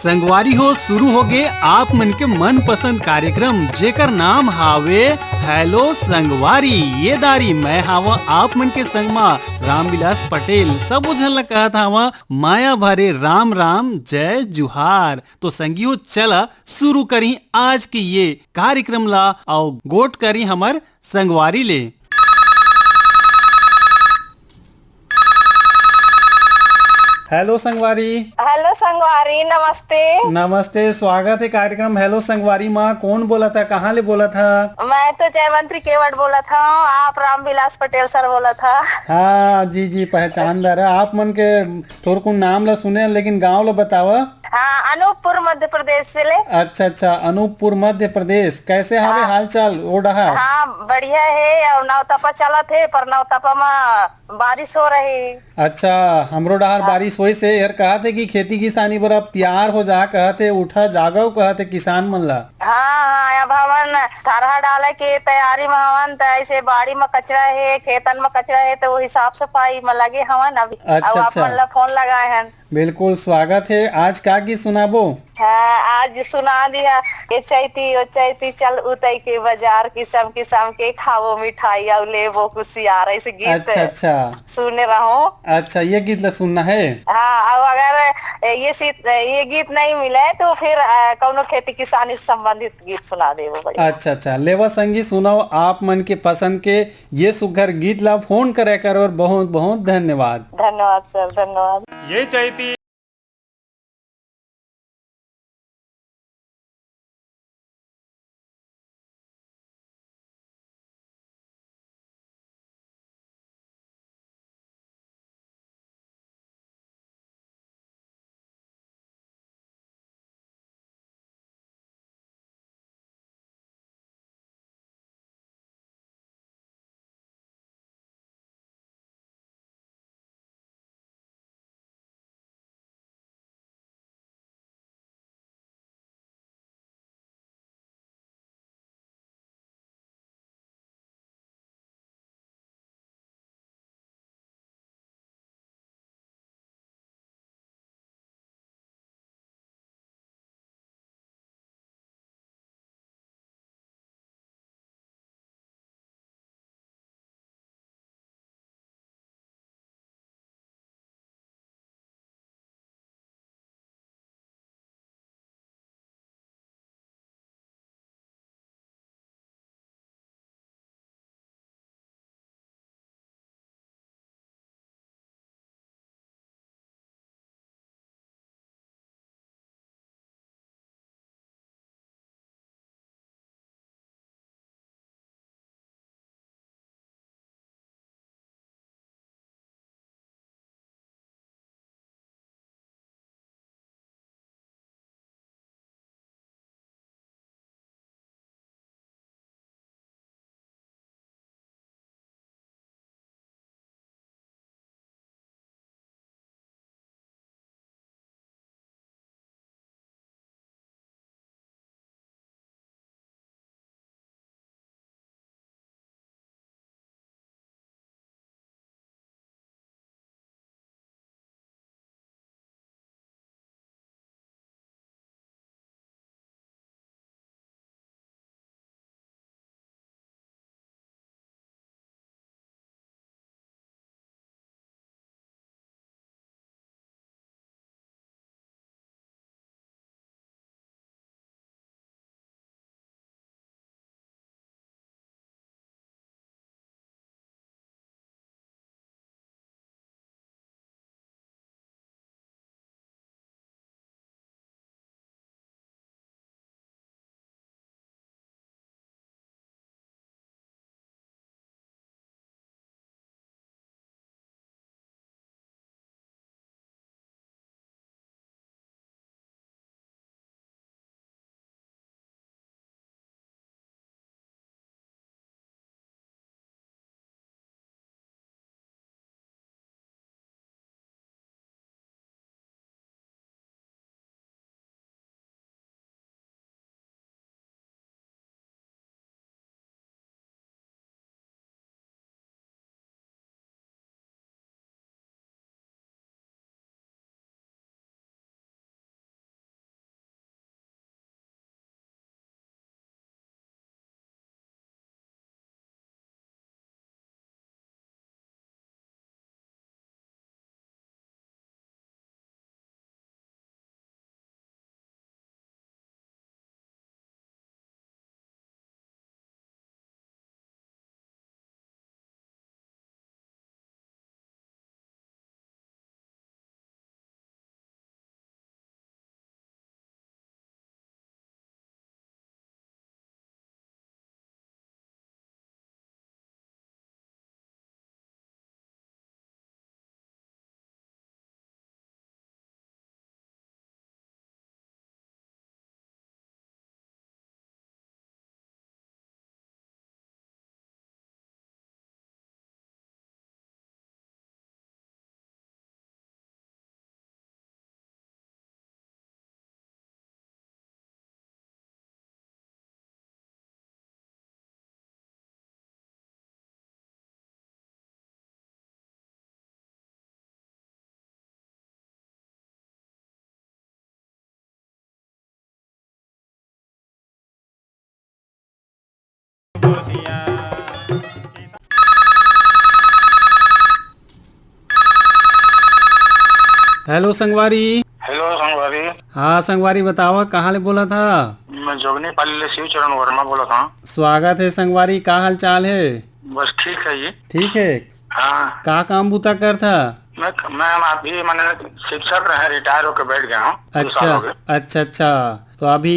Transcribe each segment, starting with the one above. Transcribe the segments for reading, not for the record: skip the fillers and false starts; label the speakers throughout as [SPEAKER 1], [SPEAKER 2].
[SPEAKER 1] संगवारी हो शुरू हो गए आप मन के मन पसंद कार्यक्रम जेकर नाम हावे हेलो संगवारी। ये दारी मैं हावा आप मन के संग मा रामविलास पटेल। सब झन ला कहत हावा माया भरे राम राम जय जुहार। तो संगियो चला शुरू करी आज की ये कार्यक्रम ला और गोट करी हमर संगवारी ले। हेलो संगवारी।
[SPEAKER 2] हेलो संगवारी, नमस्ते।
[SPEAKER 1] नमस्ते, स्वागत है कार्यक्रम हेलो संगवारी माँ। कौन बोला था, कहाँ ले बोला था?
[SPEAKER 2] मैं तो जयवंती केवट बोला था। आप रामविलास पटेल सर बोला था।
[SPEAKER 1] हाँ जी जी, पहचानदार है आप मन के। थोड़ा को नाम ला सुने लेकिन गांव ला बतावा।
[SPEAKER 2] हाँ, अनूपपुर मध्य प्रदेश से ले।
[SPEAKER 1] अच्छा अच्छा, अनूपपुर मध्य प्रदेश। कैसे हावे
[SPEAKER 2] हाँ
[SPEAKER 1] हाल चाल ओ डहार?
[SPEAKER 2] हाँ, बढ़िया है। और नवतपा चला थे पर नवतपा में बारिश हो रही।
[SPEAKER 1] अच्छा, हमरो डहार
[SPEAKER 2] हाँ
[SPEAKER 1] बारिश होई से यार कहते कि खेती किसानी बर अब तैयार हो जा, कहते उठा जागो कहते किसान मन ला।
[SPEAKER 2] हाँ, अब हमन थरहा डाले के तैयारी में हवन। तो ऐसे बाड़ी में कचरा है, खेतन में कचरा है, तो वो साफ सफाई में लगे हवन अभी। अब
[SPEAKER 1] अच्छा
[SPEAKER 2] आप
[SPEAKER 1] अच्छा,
[SPEAKER 2] मन ला फोन लगाए हैं।
[SPEAKER 1] बिल्कुल स्वागत है। आज का की सुनाबो?
[SPEAKER 2] हाँ, आज सुना दिया। ये चैती ओ चैती चल उतई के बाजार, किसम किसम के खावो मिठाई और लेबो कुसियार, ऐसे गीत
[SPEAKER 1] अच्छा अच्छा
[SPEAKER 2] सुने रहो।
[SPEAKER 1] अच्छा, ये गीत ला सुनना है।
[SPEAKER 2] हाँ, और अगर ये गीत नहीं मिले तो फिर कौनो खेती किसानी से संबंधित गीत सुना देबो बढ़िया।
[SPEAKER 1] अच्छा अच्छा, लेवा संगी सुनाओ आप मन के पसंद के ये सुघर गीत ला फोन करे कर और बहुत बहुत धन्यवाद।
[SPEAKER 2] धन्यवाद सर, धन्यवाद।
[SPEAKER 1] ये चैती
[SPEAKER 3] कोसिया।
[SPEAKER 1] हेलो संगवारी।
[SPEAKER 4] हेलो संगवारी।
[SPEAKER 1] हाँ संगवारी, बतावा कहाँ ले बोला था?
[SPEAKER 4] मैं जोगनी पाली ले शिव चरण वर्मा बोला था।
[SPEAKER 1] स्वागत है संगवारी, का हाल चाल है?
[SPEAKER 4] बस ठीक है जी।
[SPEAKER 1] ठीक है।
[SPEAKER 4] हाँ,
[SPEAKER 1] का काम बूता कर था?
[SPEAKER 4] मैं अभी मैंने शिक्षक रहे, रिटायर होकर बैठ गया हूँ। 2 साल
[SPEAKER 1] अच्छा
[SPEAKER 4] हो गए।
[SPEAKER 1] अच्छा अच्छा। तो अभी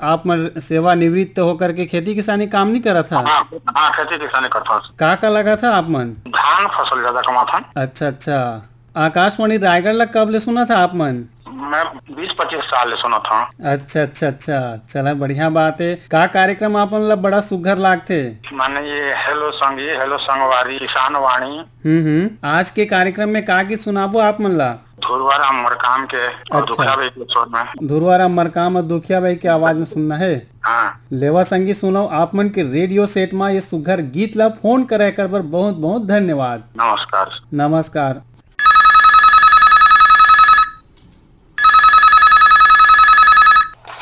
[SPEAKER 1] आप सेवा निवृत्त होकर के खेती किसानी काम नहीं करा था?
[SPEAKER 4] हाँ हाँ, खेती किसानी करता हूँ।
[SPEAKER 1] का लगा था आप मन?
[SPEAKER 4] धान फसल ज्यादा कमा था।
[SPEAKER 1] अच्छा अच्छा। आकाशवाणी रायगढ़ ला कब ले सुना था आप मन?
[SPEAKER 4] मैं 20-25 साल से सुना था।
[SPEAKER 1] अच्छा अच्छा अच्छा, चला बढ़िया बात है। का कार्यक्रम आप मन ला बड़ा सुघर लागथे?
[SPEAKER 4] माने ये हेलो संगी, हेलो संगवारी, किसान वाणी।
[SPEAKER 1] आज के कार्यक्रम में का की सुनाबो आप मन ला?
[SPEAKER 4] धुरवाराम मरकाम के और
[SPEAKER 1] अच्छा।
[SPEAKER 4] दुखिया भाई के स्वर में।
[SPEAKER 1] धुरवाराम मरकाम और दुखिया भाई के आवाज में सुनना है।
[SPEAKER 4] हाँ,
[SPEAKER 1] लेवा संगी सुनाओ आप मन के रेडियो सेट में ये सुघर गीत ला फोन करे कर बर बहुत बहुत धन्यवाद।
[SPEAKER 4] नमस्कार।
[SPEAKER 1] नमस्कार।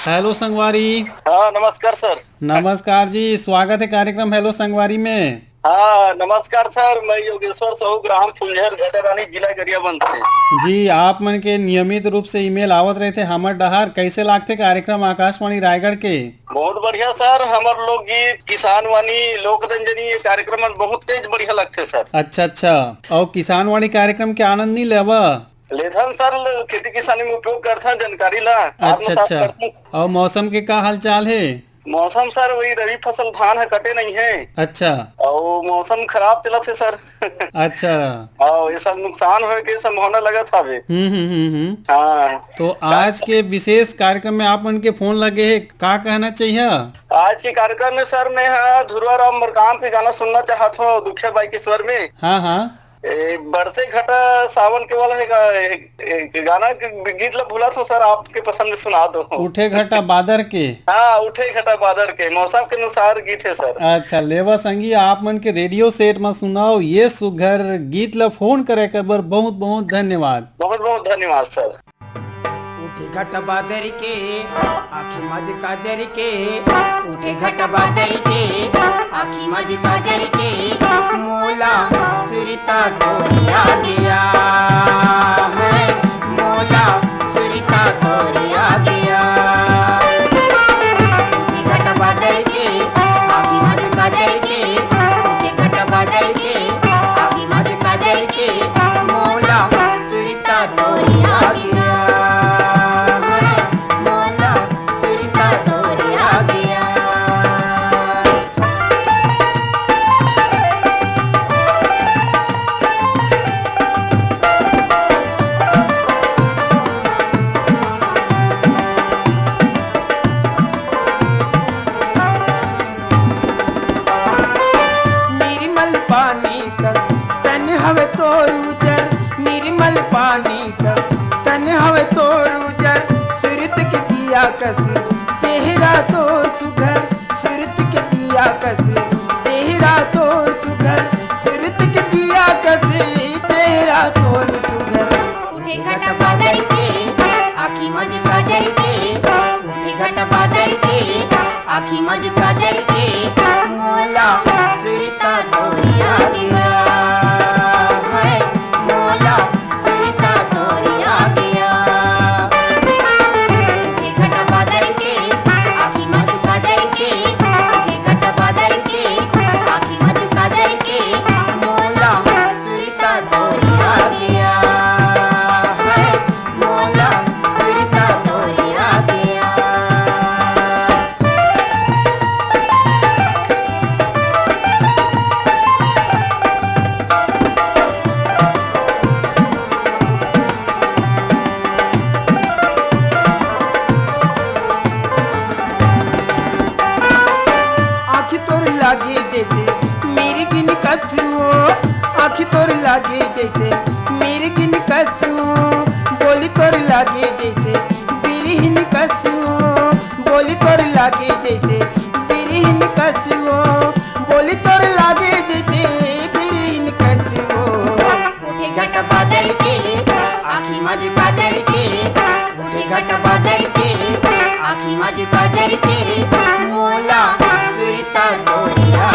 [SPEAKER 1] हेलो संगवारी।
[SPEAKER 5] हाँ नमस्कार सर।
[SPEAKER 1] नमस्कार जी, स्वागत है कार्यक्रम हेलो संगवारी में।
[SPEAKER 5] हाँ नमस्कार सर, मैं योगेश्वर साहू, ग्राम फुलझर, घटारानी, जिला गरियाबंद से।
[SPEAKER 1] जी, आप मन के नियमित रूप से ईमेल आवत रहे थे हमर डहार। कैसे लागते कार्यक्रम आकाशवाणी रायगढ़ के?
[SPEAKER 5] बहुत बढ़िया सर, हमार लोग गीत, किसान वाणी, लोक रंजनी, ये कार्यक्रम बहुत तेज बढ़िया लगते सर।
[SPEAKER 1] अच्छा अच्छा। और किसान वाणी कार्यक्रम के आनंद नहीं लेवा?
[SPEAKER 5] लेथन सर, खेती किसानी में उपयोग करता जानकारी ला।
[SPEAKER 1] अच्छा अच्छा। और मौसम के का हाल चाल है?
[SPEAKER 5] मौसम सर वही रबी फसल धान है, कटे नहीं है।
[SPEAKER 1] अच्छा।
[SPEAKER 5] और मौसम खराब चलत है सर।
[SPEAKER 1] अच्छा।
[SPEAKER 5] और ये सब नुकसान होने के संभावना लगा था अभी। हाँ।
[SPEAKER 1] तो आज के विशेष कार्यक्रम में आप मन के फोन लगे है, का कहना चाहिए?
[SPEAKER 5] आज के कार्यक्रम में सर मैं धुरवाराम मरकाम के गाना सुनना चाहता हूँ, दुखिया बाई के स्वर में।
[SPEAKER 1] हाँ हाँ।
[SPEAKER 5] बरसे घटा सावन के वाला है गाना, गीत ला भूला था सर, आपके पसंद में सुना दो।
[SPEAKER 1] उठे घटा बादर के।
[SPEAKER 5] हाँ, उठे घटा बादर के, मौसम के अनुसार गीत है सर।
[SPEAKER 1] अच्छा, लेवा संगी आप मन के रेडियो सेट में सुनाओ ये सुघर गीत ला फोन करे कर बर बहुत बहुत धन्यवाद।
[SPEAKER 5] बहुत बहुत धन्यवाद सर।
[SPEAKER 3] उठे घट बादर के आखी मज काजर के, उठे घट बादर के आखी मज काजर के, मोला सुरता गोरिया गया है, मोला सुरता गोरिया गया। उठे घट बादर के आखी मज काजर के, उठे घट बादर के आखी मज काजर के, मोला सुरता गोरिया गया। कसी चेहरा तो सुघर, सूरत के दिया कसी चेहरा तो सुघर, सूरत के दिया कसी चेहरा तो सुघर।
[SPEAKER 6] उठे घट बादल के आखी मज काजल के, उठे घट बादल के आखी मज काजल के, मोला सुरता गोरिया गया है, मोला सुरता गोरिया गया।
[SPEAKER 3] आखी तोर लागे जैसे मेरे किन कसू, बोली तोर लागे जैसे बिरहिन कसू, बोली तोर लागे जैसे बिरहिन कसू, बोली तोर लागे जैसे बिरहिन कसू।
[SPEAKER 6] उठे घट बादल के आखी मज काजल के, उठे घट बादल के आखी मज काजल के, मोला सुरता गोरिया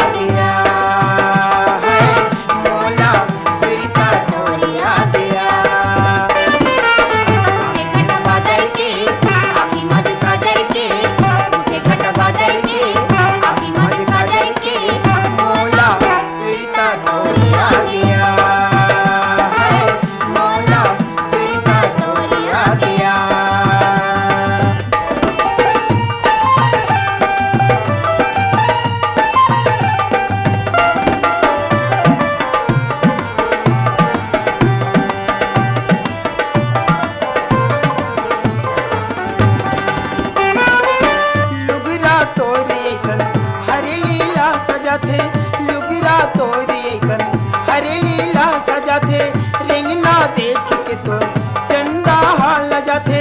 [SPEAKER 3] रेंगना देख के तो चंदा हाल जाते,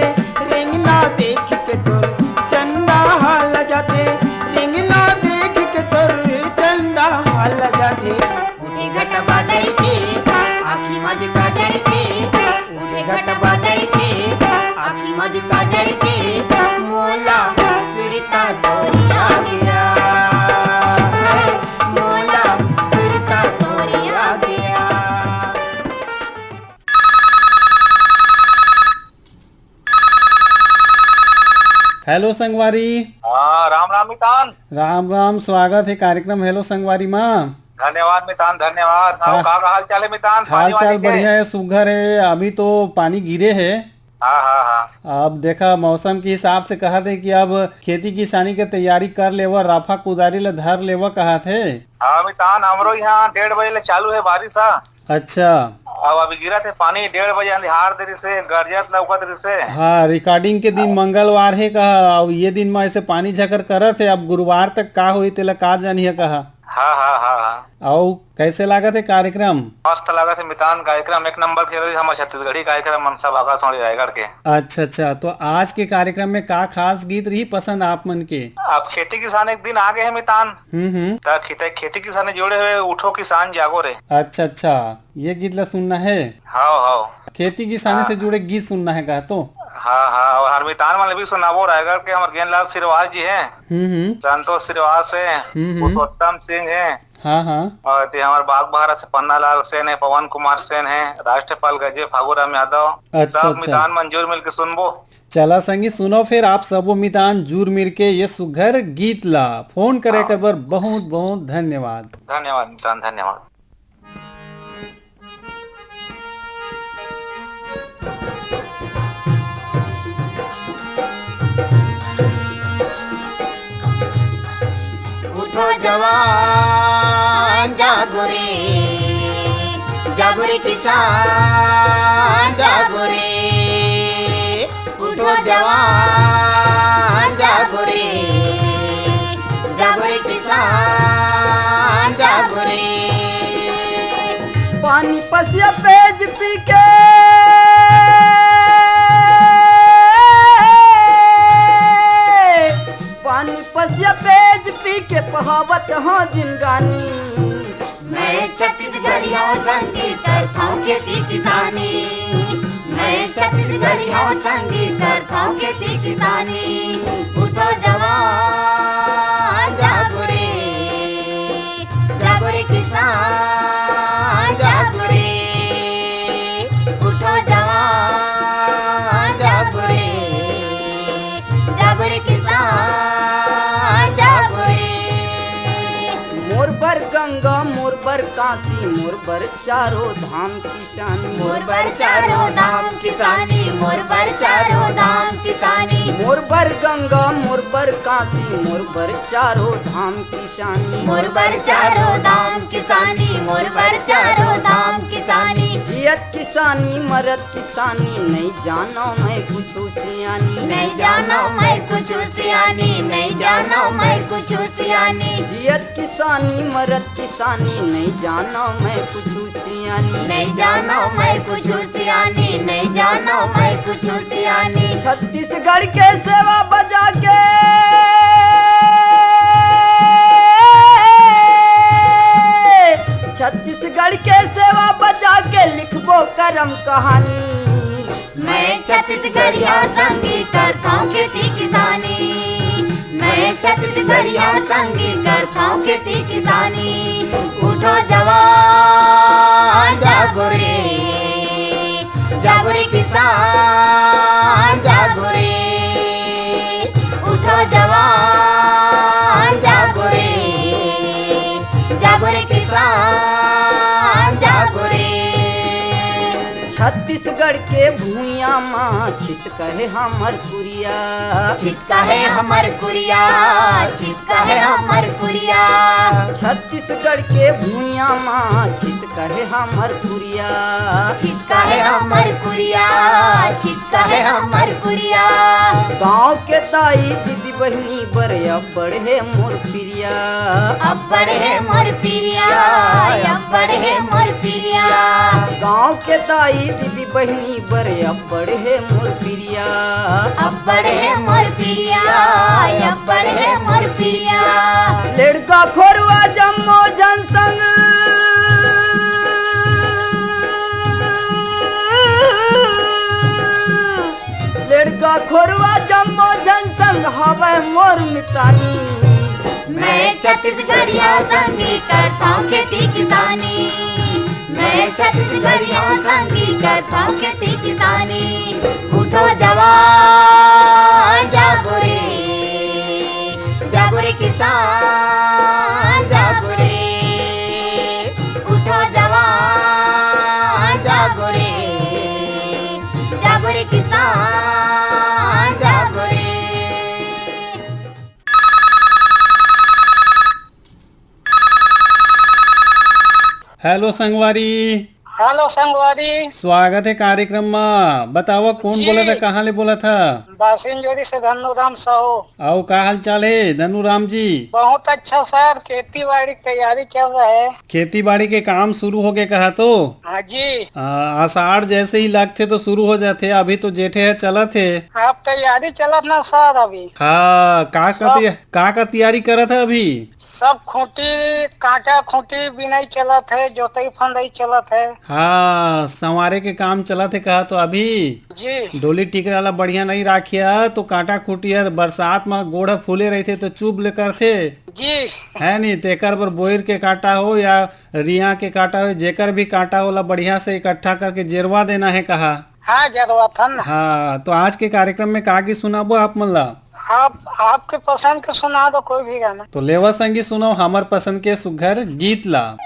[SPEAKER 3] रेंगना देख के तो चंदा हाल जाते, रेंगना देख के तो चंदा हाल जाते।
[SPEAKER 6] उठे घट बादल के आखी मज काजल के, उठे घट बादल के आखी मज काजल के, मोला सुरता तोरिया गिरा, मोला सुरता तोरिया गिरा।
[SPEAKER 1] हेलो संगवारी।
[SPEAKER 5] हाँ, राम राम मितान।
[SPEAKER 1] राम राम, स्वागत है कार्यक्रम हेलो संगवारी माँ।
[SPEAKER 5] धन्यवाद मितान, धन्यवाद।
[SPEAKER 1] हाँ।
[SPEAKER 5] का हाल चाल है मितान?
[SPEAKER 1] हाल
[SPEAKER 5] पानी
[SPEAKER 1] चाल
[SPEAKER 5] वानी के?
[SPEAKER 1] बढ़िया है, सुघर है। अभी तो पानी गिरे है।
[SPEAKER 5] हाँ हाँ हाँ।
[SPEAKER 1] अब देखा मौसम के हिसाब से कहा थे कि अब खेती किसानी के तैयारी कर लेवा, राफा कुदारी ले धर लेवा कहा थे।
[SPEAKER 5] हाँ मितान, हमरो यहाँ 1:30 बजे ले चालू है बारिश।
[SPEAKER 1] अच्छा।
[SPEAKER 5] अब अभी गिरा थे पानी 1:30 बजे अंधियार देरी से गरजत लौकत देरी से।
[SPEAKER 1] हाँ, रिकॉर्डिंग के दिन मंगलवार है कहा, और ये दिन में ऐसे पानी झकर करत है। अब गुरुवार तक का हुई तेला का जानी है कहा।
[SPEAKER 5] हाँ हाँ हाँ हाँ।
[SPEAKER 1] और कैसे लगा थे कार्यक्रम?
[SPEAKER 5] मस्त लगा थे मितान, कार्यक्रम एक नंबर थे। हमारे छत्तीसगढ़ी कार्यक्रम मनसा बागा सोनी रायगढ़ के।
[SPEAKER 1] अच्छा अच्छा, तो आज के कार्यक्रम में का खास गीत रही पसंद आप मन के?
[SPEAKER 5] अब खेती किसान एक दिन आगे है मितान। तो खेती किसान जोड़े हुए उठो किसान जागो रे।
[SPEAKER 1] अच्छा अच्छा, ये गीत ला सुनना है।
[SPEAKER 5] हाँ हाँ।
[SPEAKER 1] खेती किसानी से जुड़े गीत सुनना है कहा तो।
[SPEAKER 5] हाँ हाँ, और हरमितान वाले भी सुनाबो। रायगढ़ के हमारे ज्ञानलाल श्रीवास जी हैं, संतोष श्रीवास है, पुरुषोत्तम सिंह है।
[SPEAKER 1] हाँ हाँ।
[SPEAKER 5] और हमारे बाग बहारा से पन्नालाल सेन है, पवन कुमार सेन है, राष्ट्रपाल गजे फागुराम यादव।
[SPEAKER 1] अच्छा,
[SPEAKER 5] सब
[SPEAKER 1] अच्छा।
[SPEAKER 5] मितान मंजूर मिल के सुनबो।
[SPEAKER 1] चला संगी सुनो फिर आप सबो मितान जूर मिल के ये सुघर गीत ला। फोन करे कर बर बहुत बहुत धन्यवाद।
[SPEAKER 5] धन्यवाद मितान, धन्यवाद।
[SPEAKER 6] उठो जवान जागो रे, जागो रे किसान जागो रे। उठो जवान जागो रे, जागो रे किसान जागो रे।
[SPEAKER 3] पानी पसिया पेज पी के पानी पसिया पेज पी के पहावत हाँ जिंदगानी।
[SPEAKER 6] मैं छत्तीसगढ़ियों संगीत करता हूँ खेती किसानी, मैं छत्तीसगढ़ियों संगीत करता हूँ खेती किसानी। उठो जवान जागो रे, जागो रे किसान जागो रे। उठो जवान जागो रे, जागो रे किसान जागो रे।
[SPEAKER 3] मोर बर गंगा मोर बर काशी मोर बर चारों धाम किसानी,
[SPEAKER 6] मोर बर चारों धाम किसानी, मोर बर चारों धाम किसानी।
[SPEAKER 3] मोर बर गंगा मोर बर काशी मोर बर चारों धाम किसानी।
[SPEAKER 6] मोर बर चारों धाम किसानी, मोर बर चारों धाम किसानी।
[SPEAKER 3] जियत किसानी मरत किसानी नहीं जानो मैं कुछ सियानी,
[SPEAKER 6] नहीं जानो मैं कुछ सियानी, नहीं जानो मैं कुछ सियानी।
[SPEAKER 3] जियत किसानी मरत किसानी नहीं जानो मैं कुछ सियानी,
[SPEAKER 6] नहीं जानो मैं कुछ सियानी, नहीं जानो मैं कुछ सियानी।
[SPEAKER 3] छत्तीसगढ़ के सेवा बजा के छत्तीसगढ़ के सेवा बजा के लिखबो करम कहानी।
[SPEAKER 6] मैं छत्तीसगढ़ियों संगीत करता हूँ खेती किसानी, मैं छत्तीसगढ़ियों संगीत करता हूँ खेती किसानी। उठो जवान जागो रे, जागो रे किसान जागो रे। उठो जवान जागो रे, जागो रे किसान जागो रे।
[SPEAKER 3] छत्तीसगढ़ के भूइया माँ छिट कहे हमर कुरिया,
[SPEAKER 6] छिटका है हमर कुरिया, छिटका है हमर कुरिया।
[SPEAKER 3] छत्तीसगढ़ के भूइया माँ छिट कहे हमर कुरिया,
[SPEAKER 6] छिटका है हमर कुरिया, छिटका है हमर कुरिया।
[SPEAKER 3] गाँव के ताई दीदी बहनी बर बढ़े मोर प्रिया,
[SPEAKER 6] अब बढ़े मोर पिरिया, अब बढ़े मोर पिरिया।
[SPEAKER 3] गाँव के दाई दीदी बहनी बड़े अब्बड़ है मोर प्रिया।
[SPEAKER 6] अब्बड़ है मोर प्रिया, अब्बड़ है मोर प्रिया।
[SPEAKER 3] लड़का खोरवा जम्मो जनसंग लड़का खोरवा जम्मो जनसंग हवे मोर मितानी।
[SPEAKER 6] मैं छत्तीसगढ़िया संगी करता हूँ खेती किसानी, मैं छत्तीसगढ़िया संगी करता हूँ खेती किसानी। उठो जवान जागो रे किसान जागो रे, उठो जवान जागो रे किसान जागो रे।
[SPEAKER 1] हेलो संगवारी।
[SPEAKER 7] हेलो संगवारी,
[SPEAKER 1] स्वागत है कार्यक्रम में। बताओ कौन बोला था, कहाँ ले बोला था?
[SPEAKER 7] बासिंजोरी से धनुराम साहू।
[SPEAKER 1] आओ का हाल चाल है धनुराम जी?
[SPEAKER 7] बहुत अच्छा सर, खेती बाड़ी की तैयारी चल रहा है।
[SPEAKER 1] खेती बाड़ी के काम शुरू हो गए कहा तो?
[SPEAKER 7] हाँ जी।
[SPEAKER 1] आषाढ़ जैसे ही लगते तो शुरू हो जाते, अभी तो जेठे है चला थे।
[SPEAKER 7] आप तैयारी चलत ना सर अभी?
[SPEAKER 1] हाँ, का तैयारी करा था अभी?
[SPEAKER 7] सब खूंटी कांटा खूंटी बिनाई चलत है, जोतई फंदाई चलत है।
[SPEAKER 1] हाँ, संवारे के काम चला थे कहा तो अभी
[SPEAKER 7] जी।
[SPEAKER 1] डोली टिकरे वाला बढ़िया नहीं राखिया तो कांटा खूटिया बरसात में गोड़ फूले रहे थे तो चुभ लेकर थे
[SPEAKER 7] जी
[SPEAKER 1] है नहीं। तेकर बर बोर के कांटा हो या रिया के कांटा हो, जेकर भी कांटा होला बढ़िया से इकट्ठा करके जेरवा देना है कहा।
[SPEAKER 7] हाँ जरवा था ना।
[SPEAKER 1] हाँ, तो आज के कार्यक्रम में का सुनाबो आप मन ला?
[SPEAKER 7] आप आपके पसंद के सुना दो कोई भी गाना।
[SPEAKER 1] तो लेवा संगी सुनो हमर पसंद के सुघर गीत ला।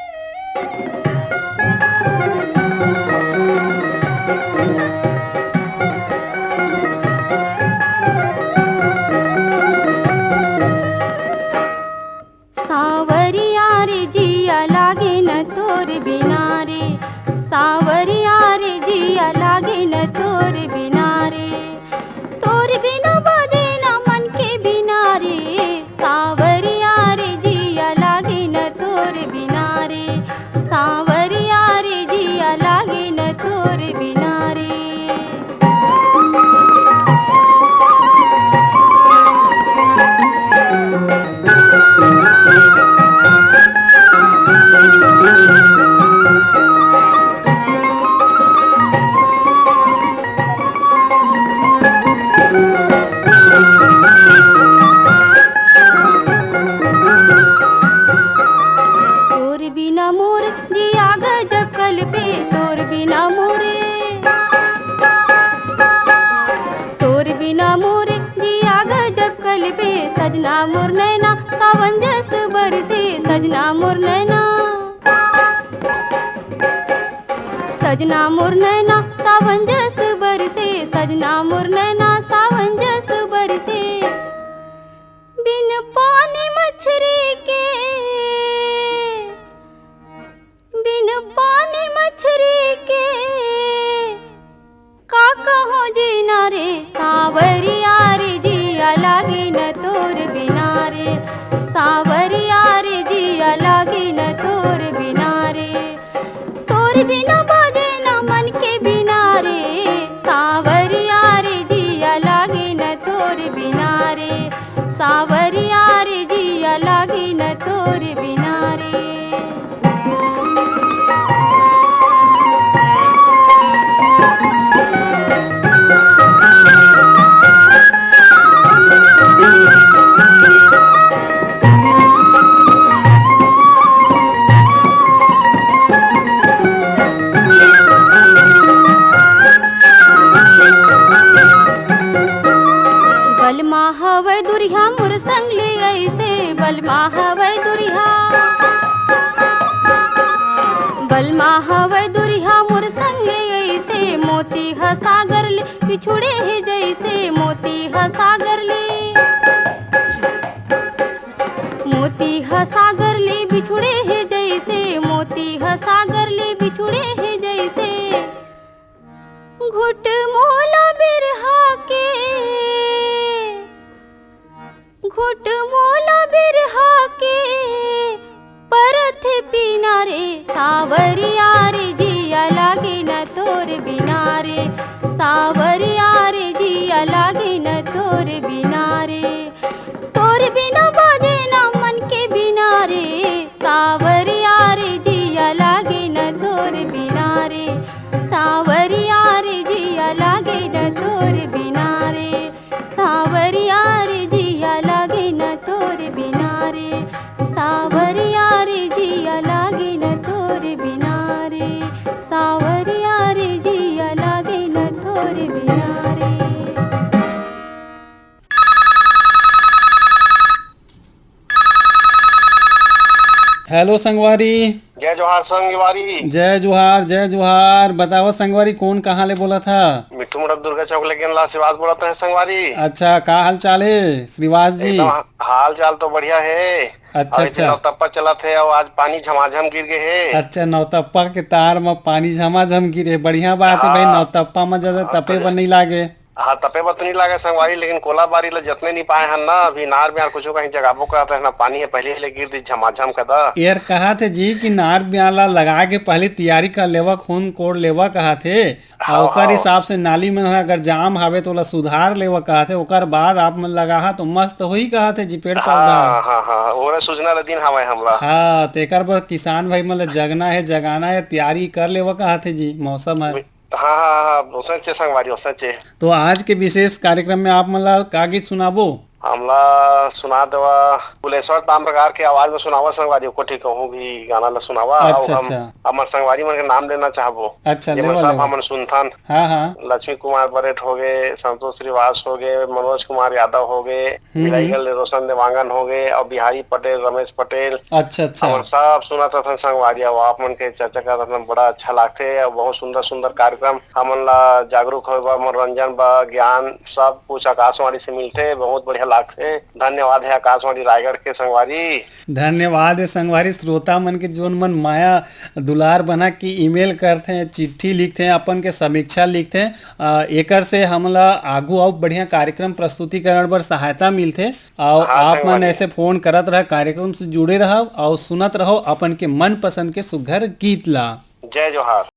[SPEAKER 8] सावरिया रे जिया लागे न तोर बिना रे, सावरिया रे जिया लागे न तोर बिना रे, तोर बिना बदे न मन के बिना रे, सावरिया रे जिया लागे न तोर बिना रे, सावरिया रे जिया लागे न तोर बिना रे। तोर बिना मोर जिया गजब कल्पे, तोर बिना मोरे, तोर बिना मोर जिया गजब कल्पे, सजना मोर नैना सावन जस बरसे, सजना मोर नैना, सजना मोर नैना सावन जस बरसे, सजना मोर नैना सावन जस बरसे। बिन पानी मछरी के, बिन पानी मछरी के, का कहो जीना रे, सावरिया रे जिया लागे न तोर बिना रे, सावरिया रे जिया लागे न तोर बिना रे, तोर बिना बाजे न मन के बिना रे, सावरिया रे जिया लागे न तोर बिना रे, सावरिया रे जिया लागे न तोर बिना रे। बलमा हवै दुरिहा मोर संग ले ऐसे, बलमा हवै दुरिहा, बलमा हवै दुरिहा मोर संग ले ऐसे, मोती ह सागर ले बिछुड़े है जैसे, मोती ह सागर ले, मोती ह सागर ले बिछुड़े है जैसे, मोती ह सागर ले बिछुड़े है जैसे। घुट मोला बिरहा के, घुट मोला बिरहा के, परथ पीना रे, सावरिया रे जिया लागे
[SPEAKER 1] हेलो संगवारी।
[SPEAKER 5] जय जोहार संगवारी।
[SPEAKER 1] जय जोहार जय जोहार। बताओ संगवारी, कौन कहाँ ले बोला था?
[SPEAKER 5] मिट्टू मुड़क दुर्गा चौक लेकिन ला श्रीवास बोलते हैं संगवारी।
[SPEAKER 1] अच्छा, का हाल चाल है श्रीवास जी?
[SPEAKER 5] एकदम हाल चाल तो बढ़िया है।
[SPEAKER 1] अच्छा
[SPEAKER 5] और इतने
[SPEAKER 1] अच्छा।
[SPEAKER 5] नवतप्पा चला थे और आज पानी झमाझम गिर गए है।
[SPEAKER 1] अच्छा, नौतप्पा के तार में पानी झमाझम गिरे, बढ़िया बात है भाई।
[SPEAKER 5] हाँ
[SPEAKER 1] नौतप्पा में ज्यादा
[SPEAKER 5] हाँ,
[SPEAKER 1] तपे पर नहीं लागे।
[SPEAKER 5] हाँ तपे बत नहीं लगे संगवारी, लेकिन कोला बारी ले जतने नहीं पाए हैं ना। अभी नार में कुछ कहीं जगाबो कराते हैं ना, पानी है पहले ले गिर दी झमाझम का दा।
[SPEAKER 1] यार कहा थे जी कि नार ब्याला लगा के पहले तैयारी कर लेवा, खून कोड़ लेवा कहा थे। और
[SPEAKER 5] हाँ
[SPEAKER 1] ओकर
[SPEAKER 5] हाँ
[SPEAKER 1] हिसाब से नाली में अगर जाम हावे तो ओला सुधार लेवा कहा थे। ओकर बाद आप मन लगा तो मस्त होई कहा थे जी पेड़ पौधा।
[SPEAKER 5] हाँ हाँ हाँ ओरे सूचना ला दिन हवा हमला।
[SPEAKER 1] हाँ, तो एकर बर किसान भाई मतलब जगना है जगाना है, तैयारी कर लेवा कहा थे जी, मौसम है।
[SPEAKER 5] हाँ हाँ हाँ उसने चे संगवारी उसने चे।
[SPEAKER 1] तो आज के विशेष कार्यक्रम में आप मतलब का गीत सुनाबो?
[SPEAKER 5] हमला सुना देवा कुलेश्वर ताम प्रकार के आवाज में सुनावा संगवारी को ठीक कहूँ भी गाना ला सुनावा।
[SPEAKER 1] अच्छा
[SPEAKER 5] और हम
[SPEAKER 1] अच्छा।
[SPEAKER 5] हमार संगवारी मन के नाम लेना चाहबो।
[SPEAKER 1] अच्छा,
[SPEAKER 5] ये
[SPEAKER 1] लेवा
[SPEAKER 5] सब
[SPEAKER 1] लेवा।
[SPEAKER 5] हमन सुनथन।
[SPEAKER 1] हाँ हाँ।
[SPEAKER 5] लक्ष्मी कुमार बरेट हो गए, संतोष श्रीवास हो गए, मनोज कुमार यादव हो गए, मिलाईगल रोशन देवांगन हो गए और बिहारी पटेल, रमेश पटेल।
[SPEAKER 1] अच्छा अच्छा।
[SPEAKER 5] हमन सब सुनत हथन संगवारी। और आप मन के चर्चा करत हथन, बड़ा अच्छा लागथे और बहुत सुंदर सुंदर कार्यक्रम हमन ला जागरूक होबा, मनोरंजन बा, ज्ञान सब कुछ आकाशवाणी से मिलथे। बहुत बढ़िया लागथे। धन्यवाद है आकाशवाणी रायगढ़ के संगवारी।
[SPEAKER 1] धन्यवाद है संगवारी। श्रोता मन के जोन मन माया दुलार बना के ईमेल करते हैं, चिट्ठी लिखते हैं, अपन के समीक्षा लिखते हैं, एकर से हमला आगू और बढ़िया कार्यक्रम प्रस्तुतिकरण बर सहायता मिलथे। और
[SPEAKER 5] हाँ
[SPEAKER 1] आप मन
[SPEAKER 5] संगवारी।
[SPEAKER 1] ऐसे फोन करत रह, कार्यक्रम से जुड़े रहो और सुनत रहो अपन के मन पसंद के सुघर गीत ला।
[SPEAKER 5] जय जोहार।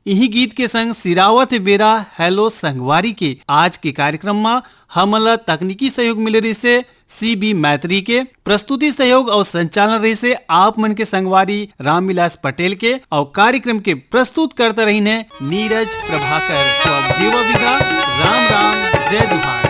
[SPEAKER 1] यही गीत के संग सिरावत बेरा हेलो संगवारी के आज के कार्यक्रम में हमला तकनीकी सहयोग मिले रही से CB मैत्री के, प्रस्तुति सहयोग और संचालन रही से आप मन के संगवारी रामविलास पटेल के और कार्यक्रम के प्रस्तुत करते रही ने नीरज प्रभाकर। तो अब देवा विदा, राम राम, जय जोहार।